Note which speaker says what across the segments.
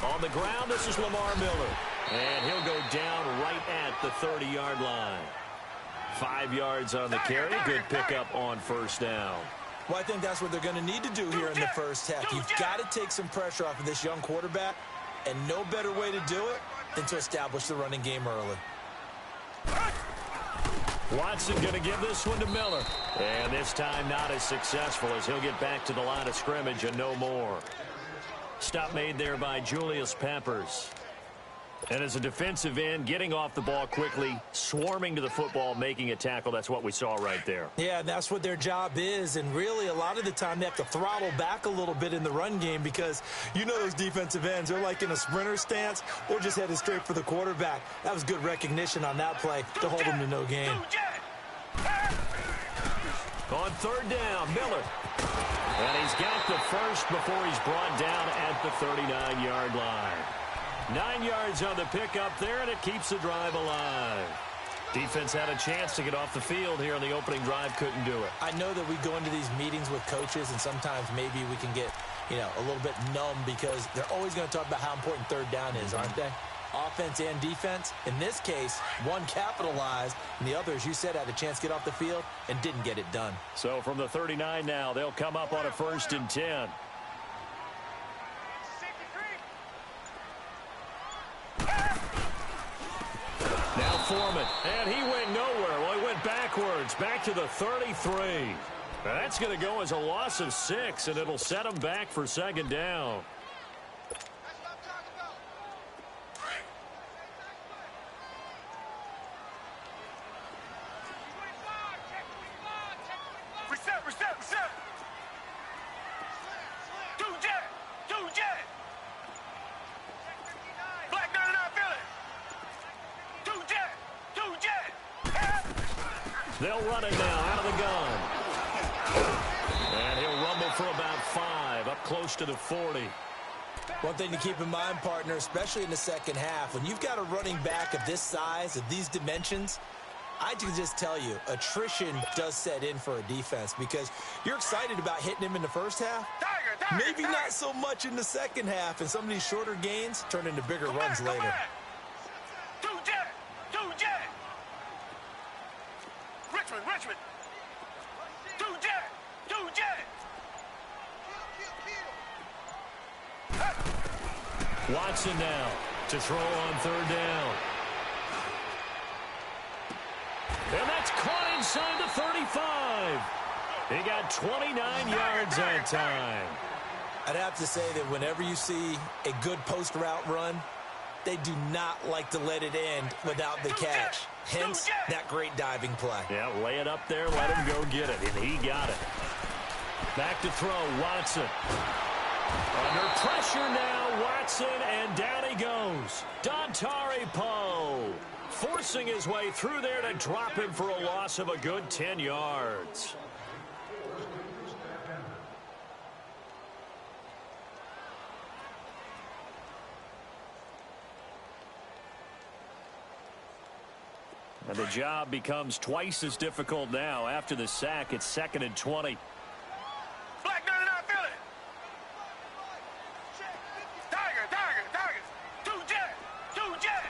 Speaker 1: On the ground, this is Lamar Miller. And he'll go down right at the 30-yard line. 5 yards on the carry. Good pickup on first down.
Speaker 2: Well, I think that's what they're going to need to do here in the first half. You've got to take some pressure off of this young quarterback, and no better way to do it than to establish the running game early.
Speaker 1: Watson going to give this one to Miller. And this time not as successful as he'll get back to the line of scrimmage and no more. Stop made there by Julius Peppers. And as a defensive end, getting off the ball quickly, swarming to the football, making a tackle, that's what we saw right there.
Speaker 2: Yeah, that's what their job is. And really, a lot of the time, they have to throttle back a little bit in the run game because you know those defensive ends, they're like in a sprinter stance. They're just headed straight for the quarterback. That was good recognition on that play to hold them to no gain.
Speaker 1: On third down, Miller. And he's got the first before he's brought down at the 39-yard line. 9 yards on the pickup there, and it keeps the drive alive. Defense had a chance to get off the field here on the opening drive, couldn't do it.
Speaker 2: I know that we go into these meetings with coaches, and sometimes maybe we can get, a little bit numb because they're always going to talk about how important third down is, aren't they? Offense and defense. In this case, one capitalized, and the other, as you said, had a chance to get off the field and didn't get it done.
Speaker 1: So from the 39 now, they'll come up on a 1st and 10. Now Foreman, and he went nowhere. Well, he went backwards, back to the 33. Now that's going to go as a loss of 6, and it'll set him back for 2nd down. They'll run it now out of the gun. And he'll rumble for about 5, up close to the 40.
Speaker 2: One thing to keep in mind, partner, especially in the second half, when you've got a running back of this size, of these dimensions, I can just tell you, attrition does set in for a defense because you're excited about hitting him in the first half. Maybe not so much in the second half, and some of these shorter gains turn into bigger runs later.
Speaker 3: Richmond.
Speaker 1: Watson now to throw on third down. And that's caught inside the 35. He got 29 yards that time.
Speaker 2: I'd have to say that whenever you see a good post route run, they do not like to let it end without the catch. Hence, that great diving play.
Speaker 1: Yeah, lay it up there, let him go get it, and he got it. Back to throw, Watson. Under pressure now, Watson, and down he goes. Dontari Poe forcing his way through there to drop him for a loss of a good 10 yards. And the job becomes twice as difficult now. After the sack, it's 2nd and 20.
Speaker 3: Black 99 Philly. Tiger. Two jet.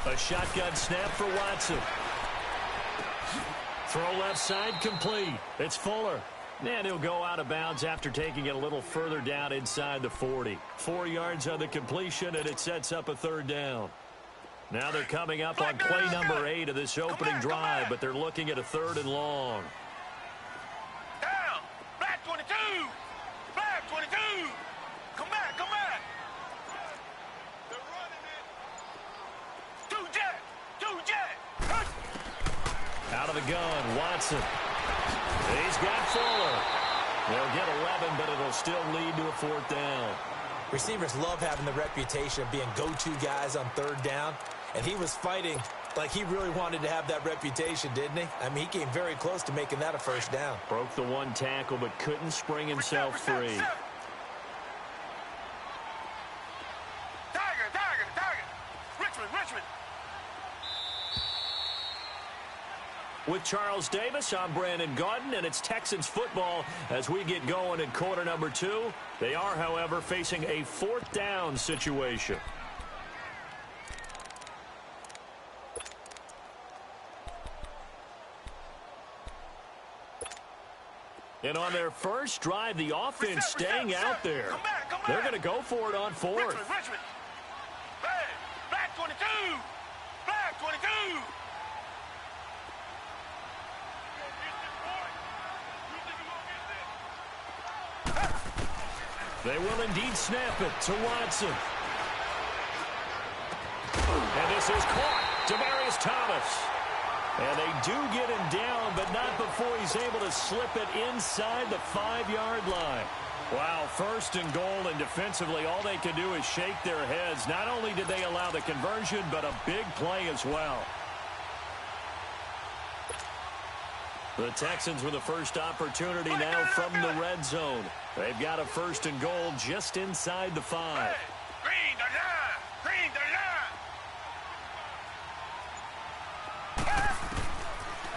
Speaker 1: A shotgun snap for Watson. Throw left side complete. It's Fuller. And he'll go out of bounds after taking it a little further down inside the 40. 4 yards on the completion, and it sets up a 3rd down. Now they're coming up on play number 8 of this opening drive, but they're looking at a 3rd and long.
Speaker 3: Down. Black 22. Black 22. Come back. They're running it. Two jet.
Speaker 1: Out of the gun, Watson. He's got Fuller. They'll get 11, but it'll still lead to a 4th down.
Speaker 2: Receivers love having the reputation of being go-to guys on 3rd down. And he was fighting like he really wanted to have that reputation, didn't he? I mean, he came very close to making that a 1st down.
Speaker 1: Broke the one tackle, but couldn't spring himself free.
Speaker 3: Tiger. Richmond.
Speaker 1: With Charles Davis, I'm Brandon Gaudin, and it's Texans football as we get going in quarter number 2. They are, however, facing a 4th down situation. And on their first drive, the offense staying out there. They're going to go for it on 4th.
Speaker 3: Richmond. Black 22. Black 22.
Speaker 1: They will indeed snap it to Watson. And this is caught. Demaryius Thomas. And they do get him down, but not before he's able to slip it inside the 5-yard line. Wow, 1st and goal, and defensively, all they can do is shake their heads. Not only did they allow the conversion, but a big play as well. The Texans with the first opportunity now from the red zone. They've got a 1st and goal just inside the 5.
Speaker 3: Green the line. Green the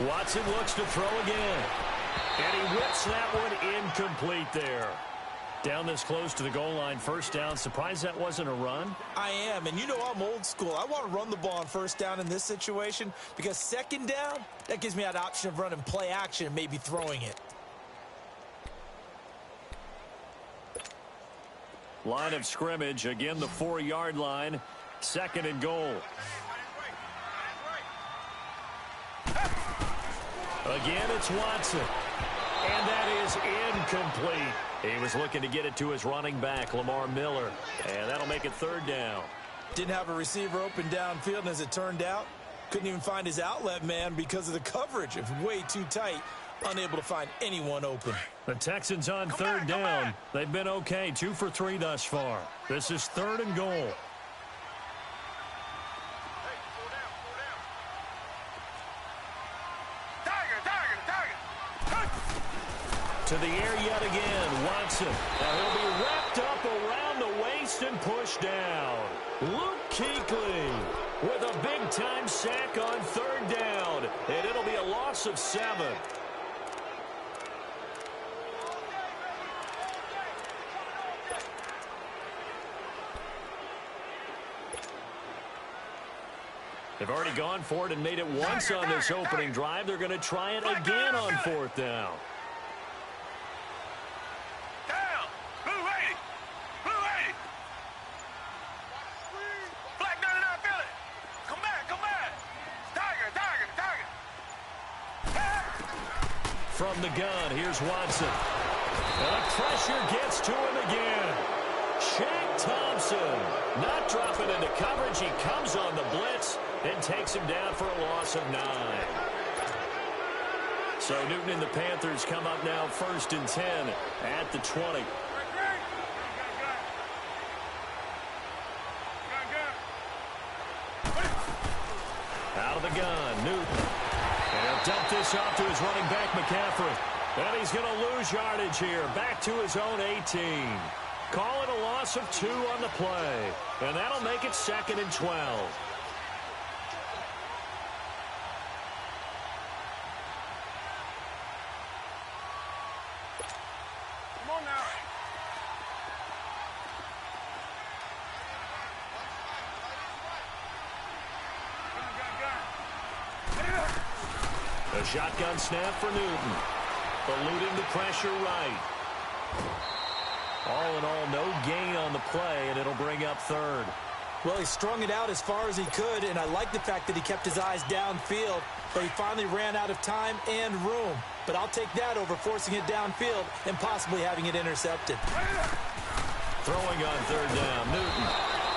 Speaker 3: line.
Speaker 1: Watson looks to throw again. And he whips that one incomplete there. Down this close to the goal line, 1st down. Surprised that wasn't a run?
Speaker 2: I am, and you know I'm old school. I want to run the ball on 1st down in this situation because 2nd down, that gives me that option of running play action and maybe throwing it.
Speaker 1: Line of scrimmage, again the 4-yard line, 2nd and goal. Again, it's Watson. And that is incomplete. He was looking to get it to his running back, Lamar Miller. And that'll make it 3rd down.
Speaker 2: Didn't have a receiver open downfield, and as it turned out, couldn't even find his outlet man because of the coverage. It was way too tight, unable to find anyone open.
Speaker 1: The Texans on 3rd down. They've been okay, 2 for 3 thus far. This is 3rd and goal. To the air yet again, Watson. Now he'll be wrapped up around the waist and pushed down. Luke Kuechly with a big-time sack on 3rd down, and it'll be a loss of 7. They've already gone for it and made it once on this opening drive. They're going to try it again on 4th down. From the gun, here's Watson. And the pressure gets to him again. Shaq Thompson not dropping into coverage. He comes on the blitz and takes him down for a loss of 9. So Newton and the Panthers come up now 1st and 10 at the 20. Out of the gun, Newton. And he'll dump this off to his running back, McCaffrey. And he's going to lose yardage here. Back to his own 18. Call it a loss of 2 on the play. And that'll make it 2nd and 12.
Speaker 3: Come on now.
Speaker 1: A shotgun snap for Newton. Eluding the pressure right. All in all, no gain on the play, and it'll bring up 3rd.
Speaker 2: Well, he strung it out as far as he could, and I like the fact that he kept his eyes downfield, but he finally ran out of time and room. But I'll take that over forcing it downfield and possibly having it intercepted.
Speaker 1: Throwing on 3rd down, Newton.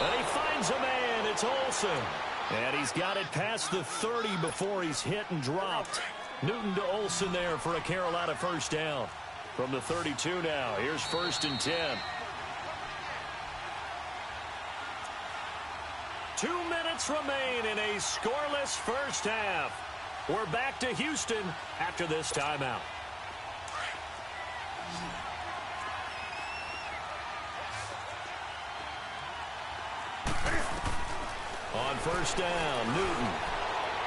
Speaker 1: And he finds a man. It's Olsen. And he's got it past the 30 before he's hit and dropped. Newton to Olsen there for a Carolina 1st down. From the 32 now, here's 1st and 10. 2 minutes remain in a scoreless 1st half. We're back to Houston after this timeout. On 1st down, Newton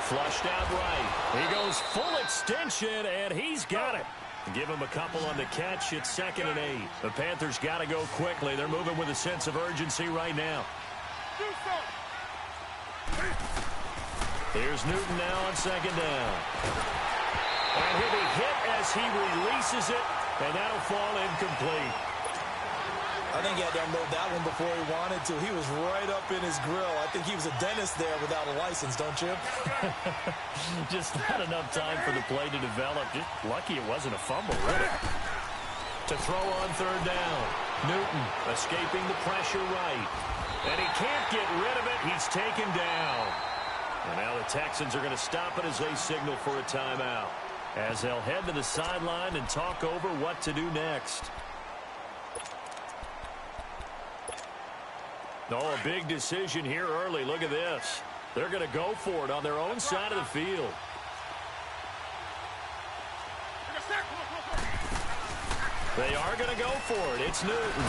Speaker 1: Flushed out right. He goes full extension, and he's got it. Give him a couple on the catch. It's 2nd and 8. The Panthers got to go quickly. They're moving with a sense of urgency right now. Here's Newton now on 2nd down. And he'll be hit as he releases it, and that'll fall incomplete.
Speaker 2: I think he had to unload that one before he wanted to. He was right up in his grill. I think he was a dentist there without a license, don't you?
Speaker 1: Just not enough time for the play to develop. Just lucky it wasn't a fumble, really. To throw on 3rd down. Newton escaping the pressure right. And he can't get rid of it. He's taken down. And now the Texans are going to stop it as they signal for a timeout, as they'll head to the sideline and talk over what to do next. Oh, a big decision here early. Look at this. They're going to go for it on their own side of the field. They are going to go for it. It's Newton.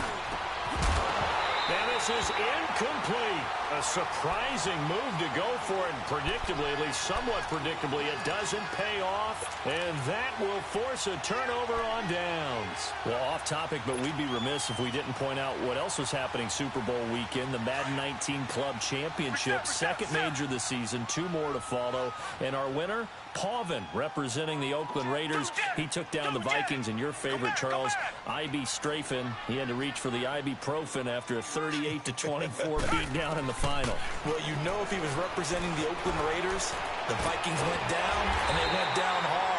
Speaker 1: And this is incomplete. A surprising move to go for it. And predictably, at least somewhat predictably, it doesn't pay off. And that will force a turnover on downs. Well, off topic, but we'd be remiss if we didn't point out what else was happening Super Bowl weekend. The Madden 19 Club Championship, 2nd major of the season, 2 more to follow. And our winner, Pauvin, representing the Oakland Raiders. He took down the Vikings, and your favorite, Charles, I.B. Strafen. He had to reach for the ibuprofen after a 38-24 beatdown in the final.
Speaker 2: Well, you know, if he was representing the Oakland Raiders, the Vikings went down, and they went down hard.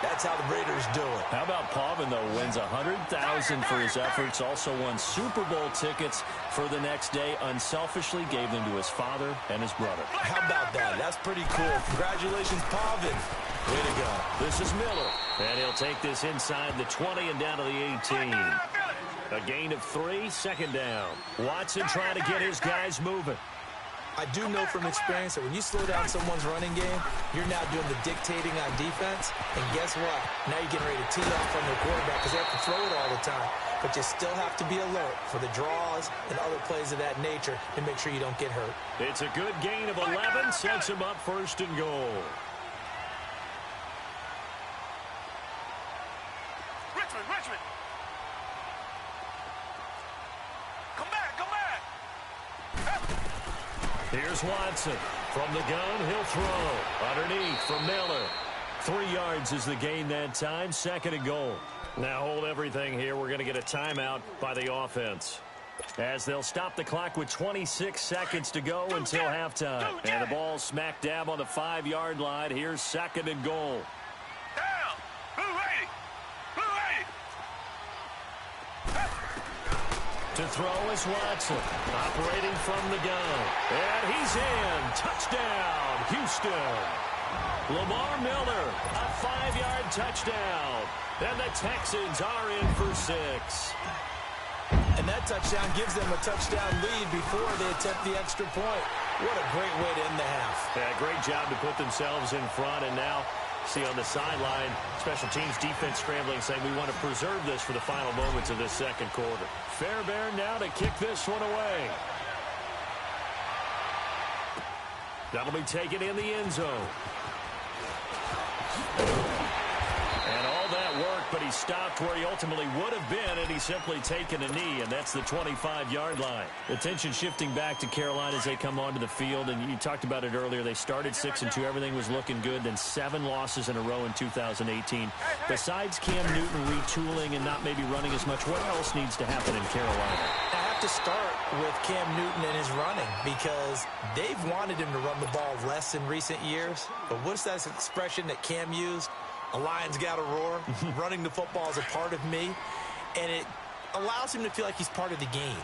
Speaker 2: That's how the Raiders do it.
Speaker 1: How about Pauvin, though? Wins $100,000 for his efforts. Also won Super Bowl tickets for the next day. Unselfishly gave them to his father and his brother.
Speaker 2: How about that? That's pretty cool. Congratulations, Pauvin. Way to go.
Speaker 1: This is Miller. And he'll take this inside the 20 and down to the 18. A gain of 3, 2nd down. Watson trying to get his guys moving.
Speaker 2: I do know from experience that when you slow down someone's running game, you're now doing the dictating on defense. And guess what? Now you're getting ready to tee off on their quarterback because they have to throw it all the time. But you still have to be alert for the draws and other plays of that nature and make sure you don't get hurt.
Speaker 1: It's a good gain of 11. Sets him up 1st and goal.
Speaker 3: Richmond. Come back.
Speaker 1: Here's Watson. From the gun, he'll throw. Underneath from Miller. 3 yards is the gain that time. 2nd and goal. Now hold everything here. We're going to get a timeout by the offense, as they'll stop the clock with 26 seconds to go until halftime. And the ball smack dab on the 5-yard line. Here's 2nd and goal.
Speaker 3: Down. Blue 80.
Speaker 1: To throw is Watson, operating from the gun. And he's in. Touchdown, Houston. Lamar Miller, a 5-yard touchdown. And the Texans are in for 6.
Speaker 2: And that touchdown gives them a touchdown lead before they attempt the extra point. What a great way to end the half.
Speaker 1: Yeah, great job to put themselves in front. And now, see on the sideline, special teams defense scrambling, saying we want to preserve this for the final moments of this 2nd quarter. Fairbairn now to kick this one away. That'll be taken in the end zone. And all that work, but he stopped where he ultimately would have been, and he's simply taken a knee, and that's the 25-yard line. Attention shifting back to Carolina as they come onto the field, and you talked about it earlier. They started 6-2. Everything was looking good, then 7 losses in a row in 2018. Besides Cam Newton retooling and not maybe running as much, what else needs to happen in Carolina?
Speaker 2: I have to start with Cam Newton and his running, because they've wanted him to run the ball less in recent years. But what's that expression that Cam used? A lion's got to roar. Running the football is a part of me, and it allows him to feel like he's part of the game.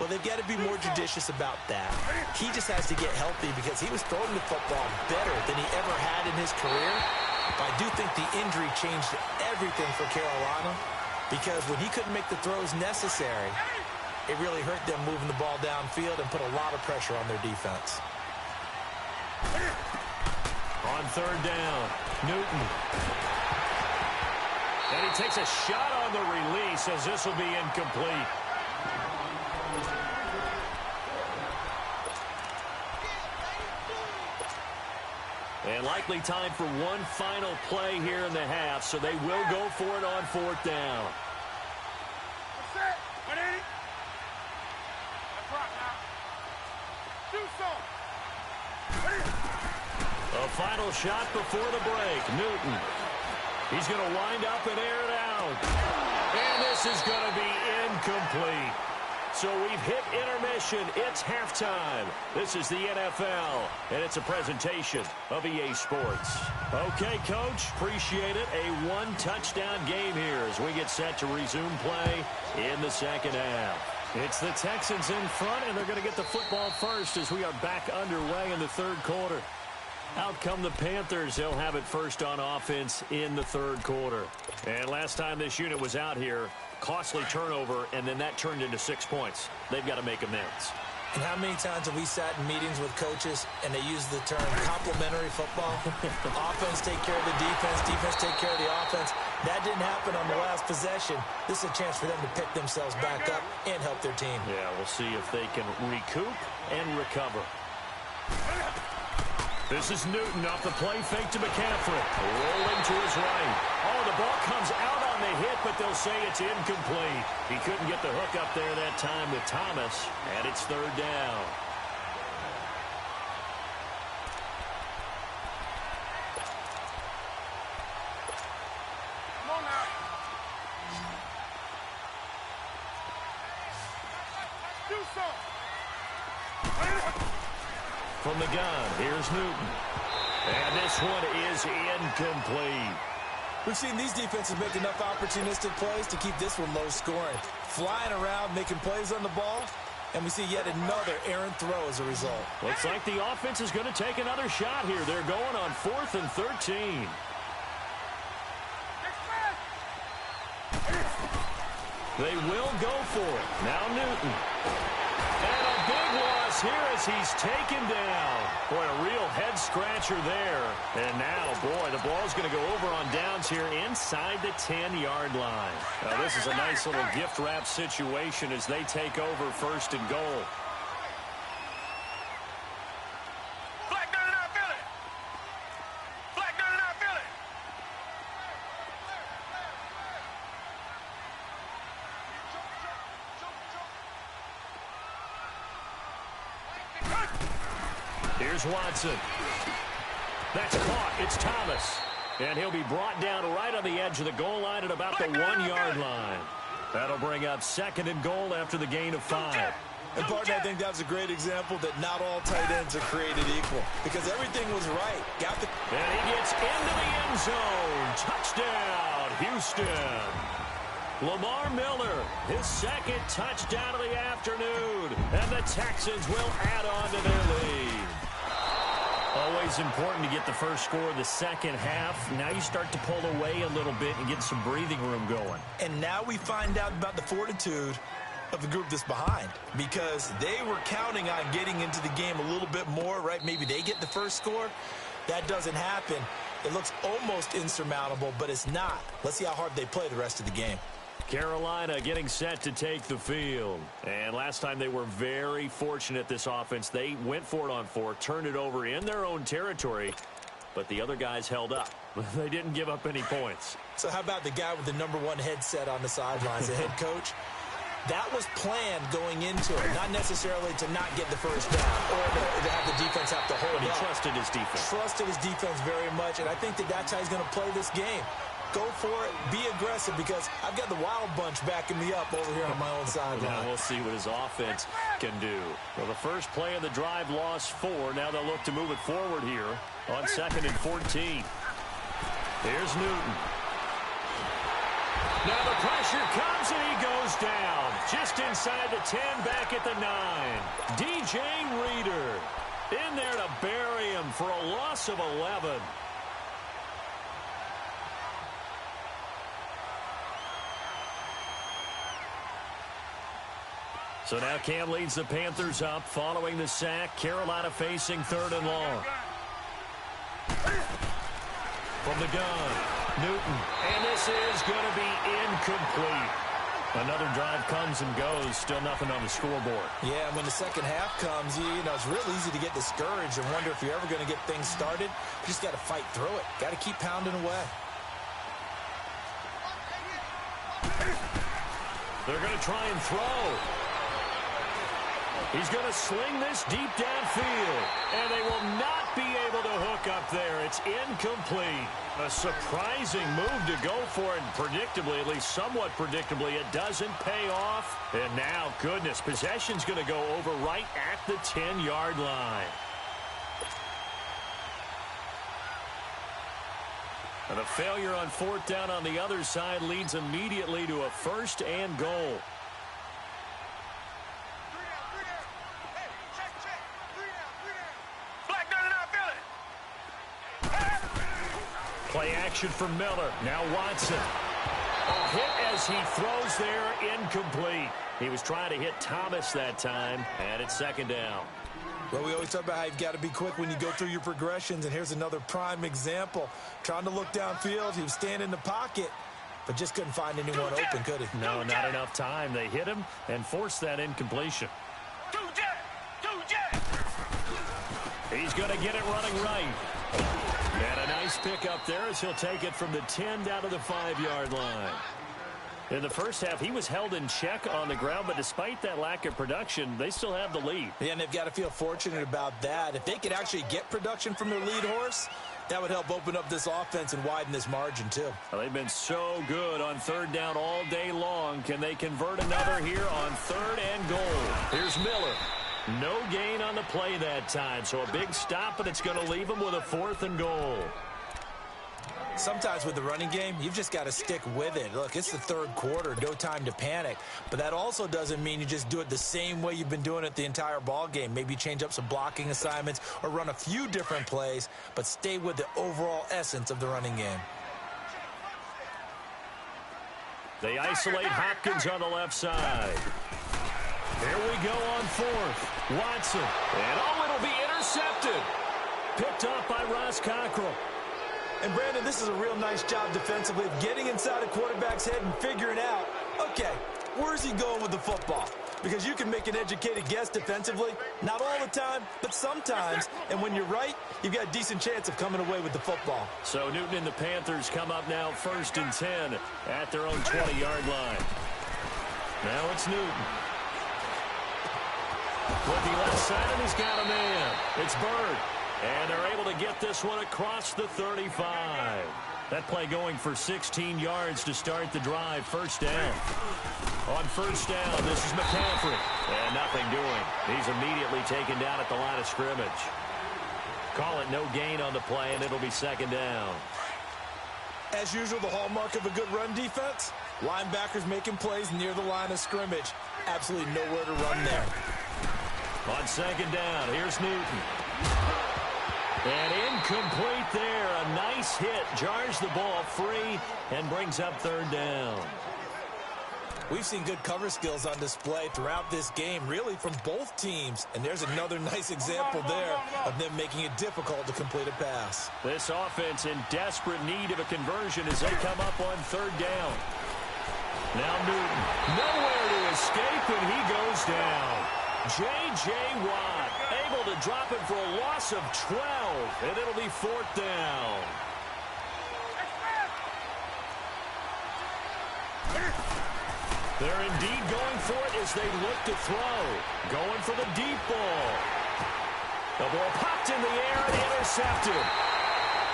Speaker 2: Well, they've got to be more judicious about that. He just has to get healthy, because he was throwing the football better than he ever had in his career. But I do think the injury changed everything for Carolina, because when he couldn't make the throws necessary, it really hurt them moving the ball downfield and put a lot of pressure on their defense.
Speaker 1: On 3rd down, Newton. And he takes a shot on the release, as this will be incomplete. And likely time for one final play here in the half, so they will go for it on 4th down.
Speaker 3: That's it. 180. That's right now. Do something.
Speaker 1: A final shot before the break. Newton. He's going to wind up and air it out. And this is going to be incomplete. So we've hit intermission. It's halftime. This is the NFL, and it's a presentation of EA Sports. Okay, Coach, appreciate it. A one-touchdown game here as we get set to resume play in the second half. It's the Texans in front, and they're going to get the football first as we are back underway in the third quarter. Out come the Panthers. They'll have it first on offense in the third quarter. And last time this unit was out here, costly turnover, and then that turned into 6 points. They've got to make amends.
Speaker 2: And how many times have we sat in meetings with coaches and they use the term complementary football? Offense take care of the defense, defense take care of the offense. That didn't happen on the last possession. This is a chance for them to pick themselves back up and help their team.
Speaker 1: Yeah, we'll see if they can recoup and recover. This is Newton off the play fake to McCaffrey. Rolling to his right. Oh, the ball comes out on the hit, but they'll say it's incomplete. He couldn't get the hook up there that time with Thomas, and it's 3rd down.
Speaker 3: Come on now. Do something.
Speaker 1: From the gun, here's Newton. And this one is incomplete.
Speaker 2: We've seen these defenses make enough opportunistic plays to keep this one low scoring. Flying around, making plays on the ball, and we see yet another errant throw as a result.
Speaker 1: Looks like the offense is going to take another shot here. They're going on 4th and 13. They will go for it. Now Newton. And a big loss here as he's taken down. Boy, a real head-scratcher there. And now, boy, the ball's going to go over on downs here inside the 10-yard line. Now, this is a nice little gift-wrap situation as they take over 1st and goal. Here's Watson. That's caught. It's Thomas. And he'll be brought down right on the edge of the goal line at about the 1-yard line. That'll bring up 2nd and goal after the gain of 5.
Speaker 2: And, partner, I think that was a great example that not all tight ends are created equal because everything was right.
Speaker 1: And he gets into the end zone. Touchdown, Houston. Lamar Miller, his 2nd touchdown of the afternoon. And the Texans will add on to their lead. Always important to get the first score of the second half. Now you start to pull away a little bit and get some breathing room going.
Speaker 2: And now we find out about the fortitude of the group that's behind because they were counting on getting into the game a little bit more, right? Maybe they get the first score. That doesn't happen. It looks almost insurmountable, but it's not. Let's see how hard they play the rest of the game.
Speaker 1: Carolina getting set to take the field. And last time they were very fortunate, this offense. They went for it on 4, turned it over in their own territory, but the other guys held up. They didn't give up any points.
Speaker 2: So how about the guy with the #1 headset on the sidelines, the head coach? That was planned going into it, not necessarily to not get the first down or to have the defense have to hold
Speaker 1: But he
Speaker 2: up.
Speaker 1: trusted his defense.
Speaker 2: Trusted his defense very much, and I think that's how he's going to play this game. Go for it. Be aggressive because I've got the wild bunch backing me up over here on my own sideline.
Speaker 1: Now we'll see what his offense can do. Well, the first play of the drive lost 4. Now they'll look to move it forward here on 2nd and 14. Here's Newton. Now the pressure comes and he goes down. Just inside the 10, back at the 9. DJ Reader in there to bury him for a loss of 11. So now Cam leads the Panthers up following the sack. Carolina facing 3rd and long. From the gun, Newton. And this is going to be incomplete. Another drive comes and goes, still nothing on the scoreboard.
Speaker 2: Yeah, when the second half comes, you know, it's real easy to get discouraged and wonder if you're ever going to get things started. You just got to fight through it. Got to keep pounding away.
Speaker 1: They're going to try and throw. He's going to sling this deep downfield, and they will not be able to hook up there. It's incomplete. A surprising move to go for it, and predictably, at least somewhat predictably, it doesn't pay off. And now, goodness, possession's going to go over right at the 10-yard line. And a failure on fourth down on the other side leads immediately to a 1st and goal. Play action from Miller. Now Watson. A hit as he throws there, incomplete. He was trying to hit Thomas that time, and it's 2nd down.
Speaker 2: Well, we always talk about how you've got to be quick when you go through your progressions, and here's another prime example. Trying to look downfield, he was standing in the pocket, but just couldn't find anyone open, could he?
Speaker 1: No, not enough time. They hit him and forced that incompletion. He's going to get it running right. And a nice pickup there as he'll take it from the 10 down to the 5-yard line. In the first half, he was held in check on the ground, but despite that lack of production, they still have the lead.
Speaker 2: Yeah, and they've got to feel fortunate about that. If they could actually get production from their lead horse, that would help open up this offense and widen this margin, too.
Speaker 1: Well, they've been so good on 3rd down all day long. Can they convert another here on 3rd and goal? Here's Miller. No gain on the play that time, so a big stop, but it's going to leave them with a 4th and goal.
Speaker 2: Sometimes with the running game, you've just got to stick with it. Look, it's the 3rd quarter, no time to panic. But that also doesn't mean you just do it the same way you've been doing it the entire ball game. Maybe change up some blocking assignments or run a few different plays, but stay with the overall essence of the running game.
Speaker 1: They isolate Hopkins on the left side. Here we go on 4th. Watson. And it'll be intercepted. Picked off by Ross Cockrell.
Speaker 2: And, Brandon, this is a real nice job defensively of getting inside a quarterback's head and figuring out, okay, where's he going with the football? Because you can make an educated guess defensively. Not all the time, but sometimes. And when you're right, you've got a decent chance of coming away with the football.
Speaker 1: So Newton and the Panthers come up now 1st and 10 at their own 20-yard line. Now it's Newton. Looking left side, and he's got a man. It's Bird. And they're able to get this one across the 35. That play going for 16 yards to start the drive. 1st down. On 1st down, this is McCaffrey. And nothing doing. He's immediately taken down at the line of scrimmage. Call it no gain on the play, and it'll be 2nd down.
Speaker 2: As usual, the hallmark of a good run defense, linebackers making plays near the line of scrimmage. Absolutely nowhere to run there.
Speaker 1: On 2nd down, here's Newton. And incomplete there. A nice hit. Jars the ball free and brings up 3rd down.
Speaker 2: We've seen good cover skills on display throughout this game, really from both teams. And there's another nice example there of them making it difficult to complete a pass.
Speaker 1: This offense in desperate need of a conversion as they come up on 3rd down. Now Newton. Nowhere to escape, and he goes down. J.J. Watt able to drop it for a loss of 12, and it'll be 4th down. They're indeed going for it as they look to throw. Going for the deep ball. The ball popped in the air and intercepted.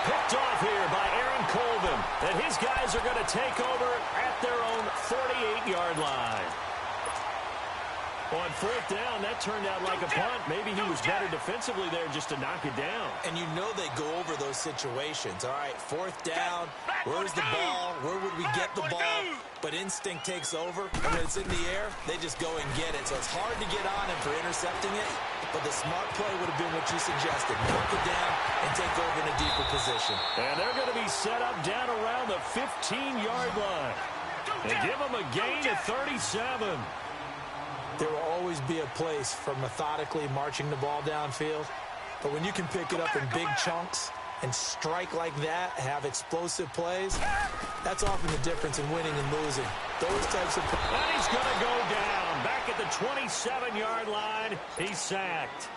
Speaker 1: Picked off here by Aaron Colvin. And his guys are going to take over at their own 48-yard line. On 4th down, that turned out like a punt. Maybe he was better defensively there just to knock it down.
Speaker 2: And you know they go over those situations. All right, 4th down, where's the ball? Where would we get the ball? But instinct takes over, and when it's in the air, they just go and get it. So it's hard to get on him for intercepting it, but the smart play would have been what you suggested. Knock it down and take over in a deeper position.
Speaker 1: And they're going to be set up down around the 15-yard line. And give them a gain of 37.
Speaker 2: There will always be a place for methodically marching the ball downfield. But when you can pick it up in big chunks and strike like that, have explosive plays, That's often the difference in winning and losing. Those types of...
Speaker 1: And he's going to go down. Back at the 27-yard line, he's sacked.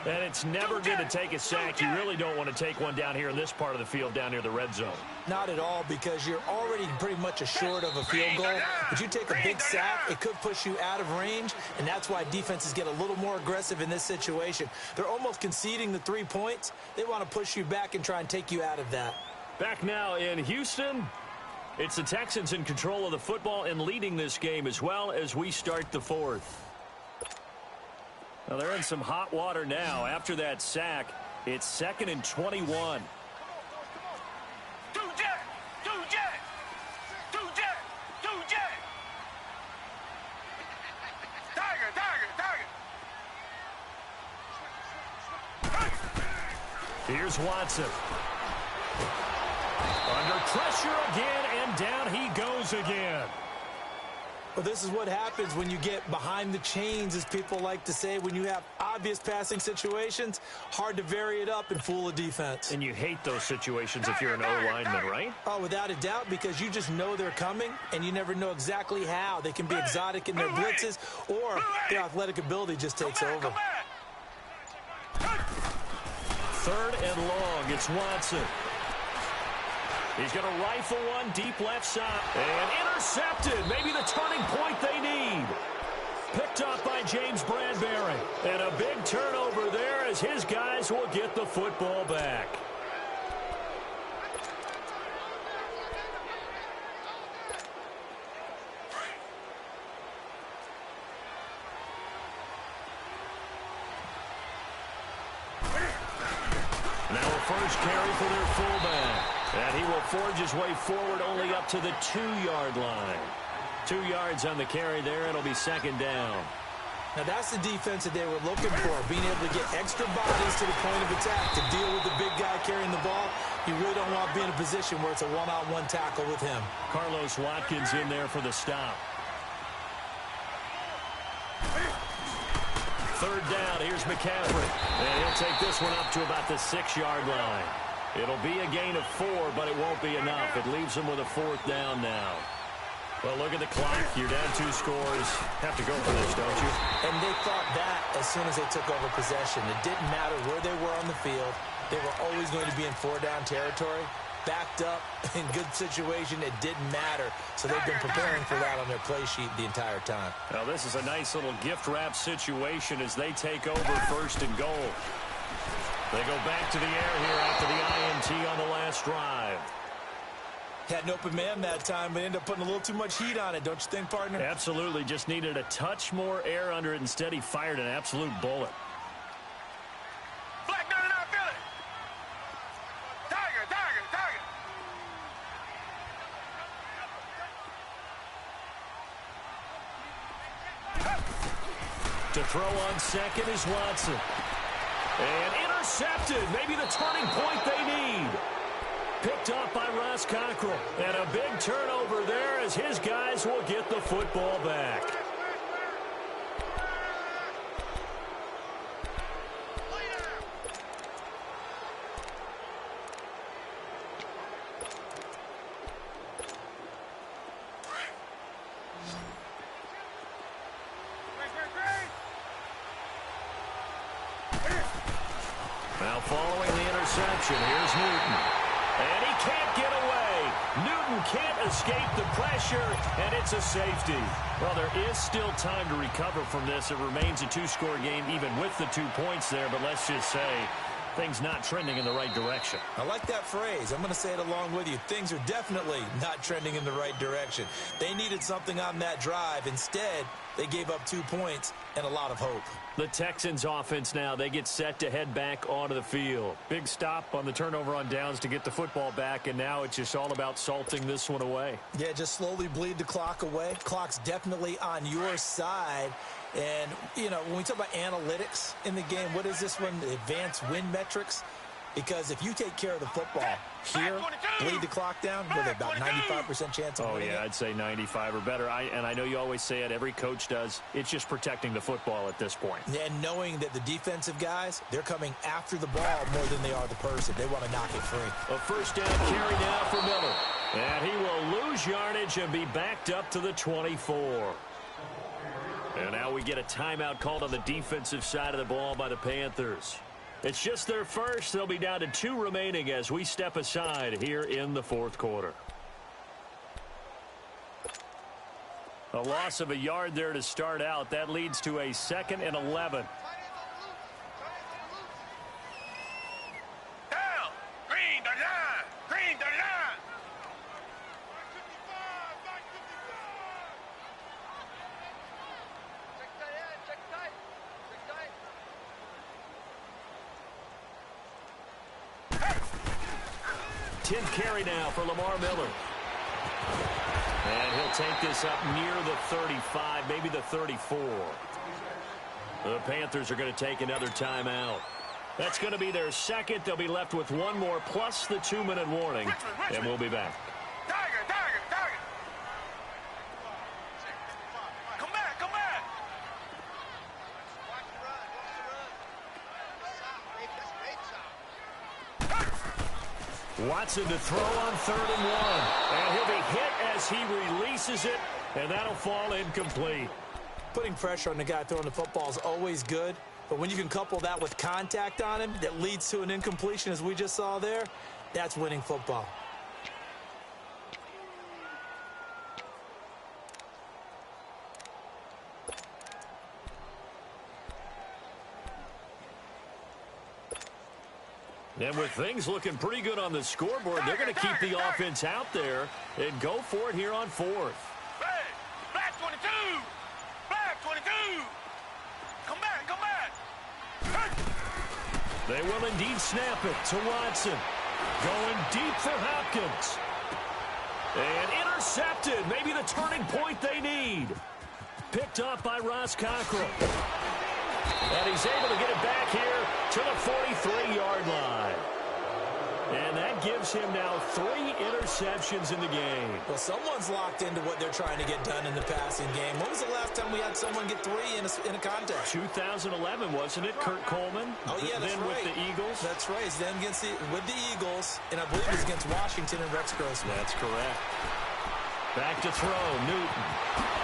Speaker 1: And it's never good to take a sack. You really don't want to take one down here in this part of the field, down near the red zone.
Speaker 2: Not at all, because you're already pretty much assured of a field goal. But you take a big sack, it could push you out of range, and that's why defenses get a little more aggressive in this situation. They're almost conceding the 3 points. They want to push you back and try and take you out of that.
Speaker 1: Back now in Houston, it's the Texans in control of the football and leading this game as well as we start the fourth. Now they're in some hot water now. After that sack, it's 2nd and 21. Here's Watson. Under pressure again, and down he goes again.
Speaker 2: Well, this is what happens when you get behind the chains, as people like to say. When you have obvious passing situations, hard to vary it up and fool a defense.
Speaker 1: And you hate those situations if you're an O-lineman, right?
Speaker 2: Oh, without a doubt, because you just know they're coming, and you never know exactly how. They can be exotic in their blitzes, or their athletic ability just takes over.
Speaker 1: 3rd and long, it's Watson. He's going to rifle one deep left side. And intercepted. Maybe the turning point they need. Picked up by James Bradbury. And a big turnover there as his guys will get the football back. Now a first carry for their fullback. And he will forge his way forward only up to the 2-yard line. 2 yards on the carry there. It'll be 2nd down.
Speaker 2: Now that's the defense that they were looking for, being able to get extra bodies to the point of attack to deal with the big guy carrying the ball. You really don't want to be in a position where it's a one-on-one tackle with him.
Speaker 1: Carlos Watkins in there for the stop. 3rd down. Here's McCaffrey. And he'll take this one up to about the 6-yard line. It'll be a gain of 4, but it won't be enough. It leaves them with a 4th down now. Well, look at the clock. You're down 2 scores. Have to go for this, don't you?
Speaker 2: And they thought that as soon as they took over possession. It didn't matter where they were on the field. They were always going to be in 4-down territory. Backed up, in good situation, it didn't matter. So they've been preparing for that on their play sheet the entire time.
Speaker 1: Now, this is a nice little gift-wrap situation as they take over 1st and goal. They go back to the air here after the INT on the last drive.
Speaker 2: Had an open man that time, but ended up putting a little too much heat on it, don't you think, partner?
Speaker 1: Absolutely. Just needed a touch more air under it. Instead, he fired an absolute bullet.
Speaker 3: Black gun in our Philly. Tiger, tiger, tiger.
Speaker 1: To throw on 2nd is Watson. And intercepted. Maybe the turning point they need. Picked up by Ross Cockrell. And a big turnover there as his guys will get the football back. Now following the interception, here's Newton. And he can't get away. Newton can't escape the pressure, and it's a safety. Well, there is still time to recover from this. It remains a 2-score game even with the 2 points there, but let's just say things not trending in the right direction.
Speaker 2: I like that phrase. I'm going to say it along with you. Things are definitely not trending in the right direction. They needed something on that drive. Instead, they gave up 2 points and a lot of hope.
Speaker 1: The Texans offense now, they get set to head back onto the field. Big stop on the turnover on downs to get the football back, and now it's just all about salting this one away.
Speaker 2: Yeah, just slowly bleed the clock away. Clock's definitely on your side. And, you know, when we talk about analytics in the game, what is this one? The advanced win metrics? Because if you take care of the football here, bleed the clock down, with about 95% chance of winning.
Speaker 1: Oh, yeah, I'd say 95 or better. And I know you always say it, every coach does. It's just protecting the football at this point.
Speaker 2: And knowing that the defensive guys, they're coming after the ball more than they are the person. They want to knock it free.
Speaker 1: A 1st down carry now for Miller. And he will lose yardage and be backed up to the 24. And now we get a timeout called on the defensive side of the ball by the Panthers. It's just their first. They'll be down to 2 remaining as we step aside here in the fourth quarter. A loss of a yard there to start out. That leads to a 2nd and 11. Carry now for Lamar Miller. And he'll take this up near the 35, maybe the 34. The Panthers are going to take another timeout. That's going to be their second. They'll be left with one more plus the 2-minute warning. And we'll be back. Watson to throw on 3rd and 1. And he'll be hit as he releases it, and that'll fall incomplete.
Speaker 2: Putting pressure on the guy throwing the football is always good, but when you can couple that with contact on him that leads to an incompletion, as we just saw there, that's winning football.
Speaker 1: And with things looking pretty good on the scoreboard, they're going to keep the offense out there and go for it here on 4th.
Speaker 3: Black 22! Black 22! Come back!
Speaker 1: They will indeed snap it to Watson. Going deep for Hopkins. And intercepted. Maybe the turning point they need. Picked up by Ross Cockrell. And he's able to get it back here to the 43-yard line. And that gives him now 3 interceptions in the game.
Speaker 2: Well, someone's locked into what they're trying to get done in the passing game. When was the last time we had someone get 3 in a contest?
Speaker 1: 2011, wasn't it? Kurt Coleman.
Speaker 2: Oh, yeah, that's
Speaker 1: then
Speaker 2: right.
Speaker 1: With the Eagles.
Speaker 2: That's right. It's then with the Eagles, and I believe it's against Washington and Rex Grossman.
Speaker 1: That's correct. Back to throw. Newton.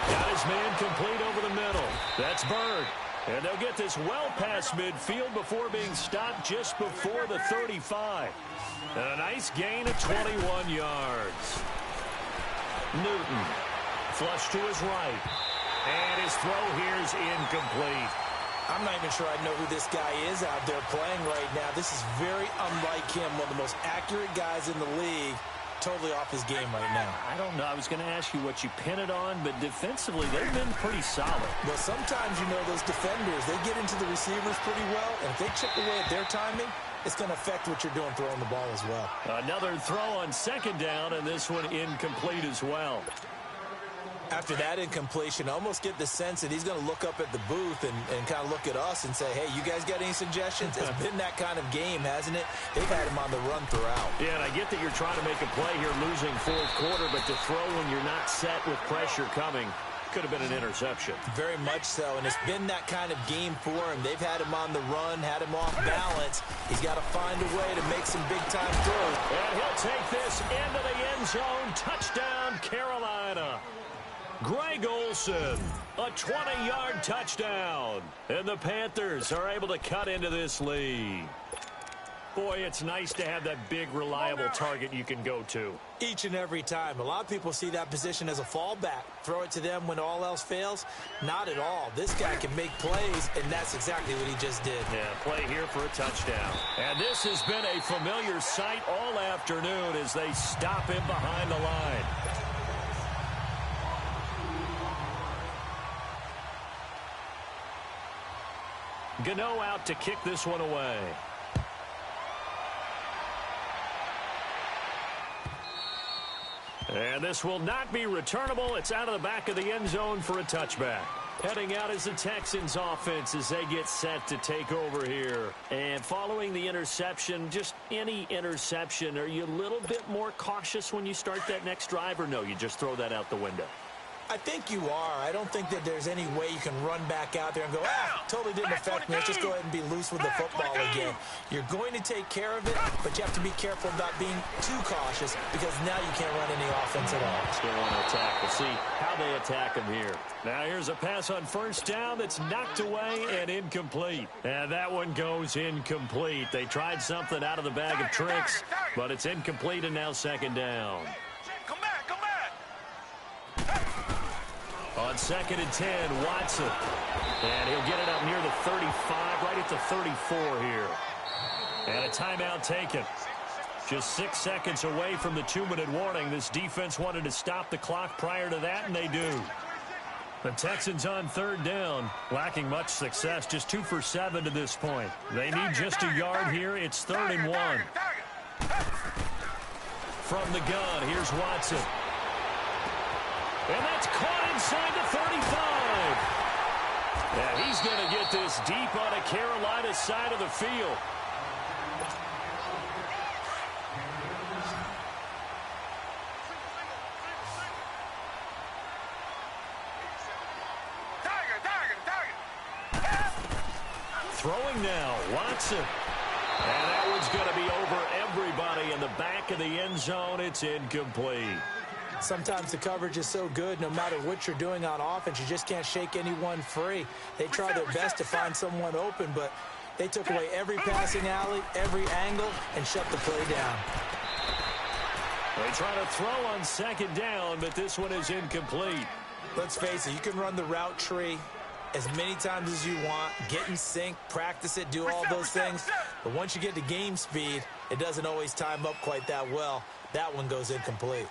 Speaker 1: Got his man complete over the middle. That's Bird. And they'll get this well past midfield before being stopped just before the 35. And a nice gain of 21 yards. Newton. Flush to his right. And his throw here is incomplete.
Speaker 2: I'm not even sure I know who this guy is out there playing right now. This is very unlike him, one of the most accurate guys in the league. Totally off his game right now.
Speaker 1: I don't know. I was going to ask you what you pin it on, but defensively, they've been pretty solid.
Speaker 2: Well, sometimes, you know, those defenders, they get into the receivers pretty well, and if they chip away at their timing, it's going to affect what you're doing throwing the ball as well.
Speaker 1: Another throw on 2nd down, and this one incomplete as well.
Speaker 2: After that incompletion, I almost get the sense that he's going to look up at the booth and kind of look at us and say, hey, you guys got any suggestions? It's been that kind of game, hasn't it? They've had him on the run throughout.
Speaker 1: Yeah, and I get that you're trying to make a play here losing 4th quarter, but to throw when you're not set with pressure coming could have been an interception.
Speaker 2: Very much so, and it's been that kind of game for him. They've had him on the run, had him off balance. He's got to find a way to make some big-time throws.
Speaker 1: And he'll take this into the end zone. Touchdown, Carolina. Greg Olsen, a 20-yard touchdown. And the Panthers are able to cut into this lead. Boy, it's nice to have that big, reliable target you can go to.
Speaker 2: Each and every time. A lot of people see that position as a fallback. Throw it to them when all else fails. Not at all. This guy can make plays, and that's exactly what he just did.
Speaker 1: Yeah, play here for a touchdown. And this has been a familiar sight all afternoon as they stop him behind the line. Gano out to kick this one away. And this will not be returnable. It's out of the back of the end zone for a touchback. Heading out is the Texans offense as they get set to take over here. And following the interception, just any interception, are you a little bit more cautious when you start that next drive, or no, you just throw that out the window?
Speaker 2: I think you are. I don't think that there's any way you can run back out there and go, totally didn't affect me. Let's just go ahead and be loose with the football again. You're going to take care of it, but you have to be careful about being too cautious because now you can't run any offense at all.
Speaker 1: Still want to attack. We'll see how they attack him here. Now here's a pass on first down that's knocked away and incomplete. And that one goes incomplete. They tried something out of the bag of tricks, but it's incomplete and now second down.
Speaker 3: Come back.
Speaker 1: On 2nd and 10, Watson. And he'll get it up near the 35, right at the 34 here. And a timeout taken. Just 6 seconds away from the 2-minute warning. This defense wanted to stop the clock prior to that, and they do. The Texans on 3rd down, lacking much success, just 2 for 7 to this point. They need just a yard here. It's 3rd and 1. From the gun, here's Watson. And that's caught inside the 35. And he's going to get this deep on a Carolina side of the field. Throwing now, Watson. And that one's going to be over everybody in the back of the end zone. It's incomplete.
Speaker 2: Sometimes the coverage is so good, no matter what you're doing on offense, you just can't shake anyone free. They try their best to find someone open, but they took away every passing alley, every angle, and shut the play down.
Speaker 1: They try to throw on 2nd down, but this one is incomplete.
Speaker 2: Let's face it, you can run the route tree as many times as you want, get in sync, practice it, do all those things. But once you get to game speed, it doesn't always time up quite that well. That one goes incomplete.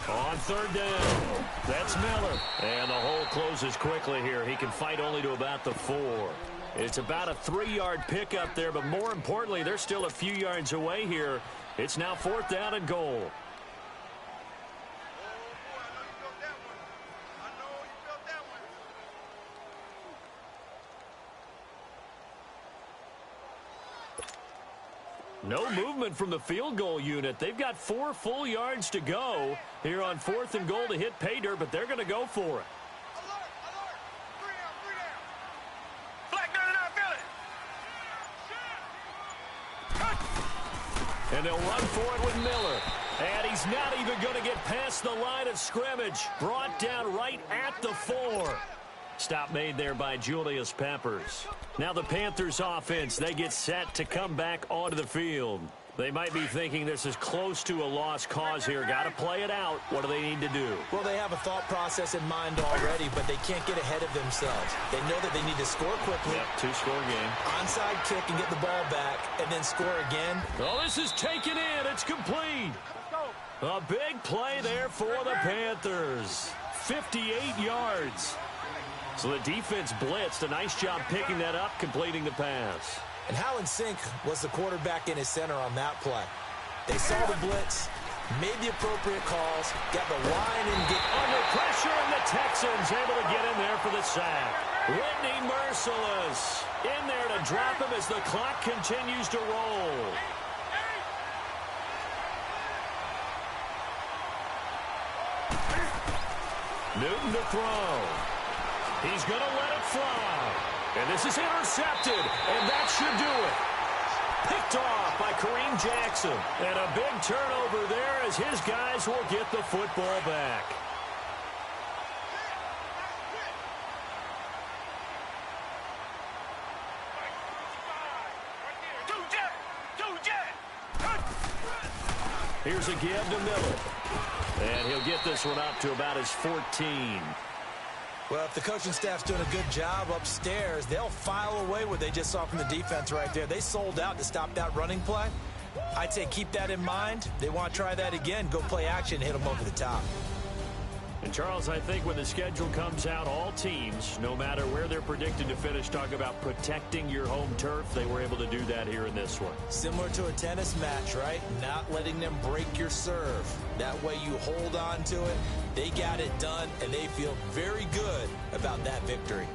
Speaker 1: On 3rd down, that's Miller. And the hole closes quickly here. He can fight only to about the 4. It's about a 3-yard pickup there, but more importantly, they're still a few yards away here. It's now 4th down and goal. No movement from the field goal unit. They've got 4 full yards to go here on 4th and goal to hit pay dirt, but they're going to go for it. And they'll run for it with Miller. And he's not even going to get past the line of scrimmage. Brought down right at the 4. Stop made there by Julius Peppers. Now the Panthers offense, they get set to come back onto the field. They might be thinking this is close to a lost cause here. Got to play it out. What do they need to do?
Speaker 2: Well, they have a thought process in mind already, but they can't get ahead of themselves. They know that they need to score quickly.
Speaker 1: Yep, 2-score game.
Speaker 2: Onside kick and get the ball back, and then score again.
Speaker 1: Oh, this is taken in. It's complete. A big play there for the Panthers. 58 yards. So the defense blitzed. A nice job picking that up, completing the pass.
Speaker 2: And how in sync was the quarterback in his center on that play? They saw the blitz, made the appropriate calls, got the line and get
Speaker 1: under pressure, and the Texans able to get in there for the sack. Whitney Merciless in there to drop him as the clock continues to roll. Newton to throw. He's going to let it fly. And this is intercepted, and that should do it. Picked off by Kareem Jackson. And a big turnover there as his guys will get the football back. Here's a give to Miller. And he'll get this one up to about his 14.
Speaker 2: Well, if the coaching staff's doing a good job upstairs, they'll file away what they just saw from the defense right there. They sold out to stop that running play. I'd say keep that in mind. They want to try that again. Go play action, hit them over the top.
Speaker 1: And, Charles, I think when the schedule comes out, all teams, no matter where they're predicted to finish, talk about protecting your home turf. They were able to do that here in this one.
Speaker 2: Similar to a tennis match, right? Not letting them break your serve. That way you hold on to it. They got it done, and they feel very good about that victory.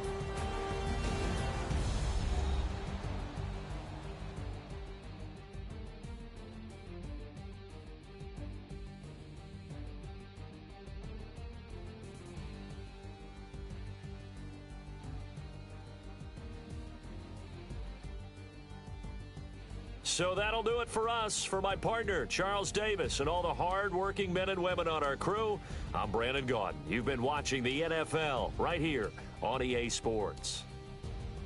Speaker 1: So that'll do it for us. For my partner, Charles Davis, and all the hard-working men and women on our crew, I'm Brandon Gaudin. You've been watching the NFL right here on EA Sports.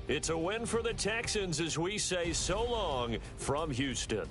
Speaker 1: It's a win for the Texans as we say so long from Houston.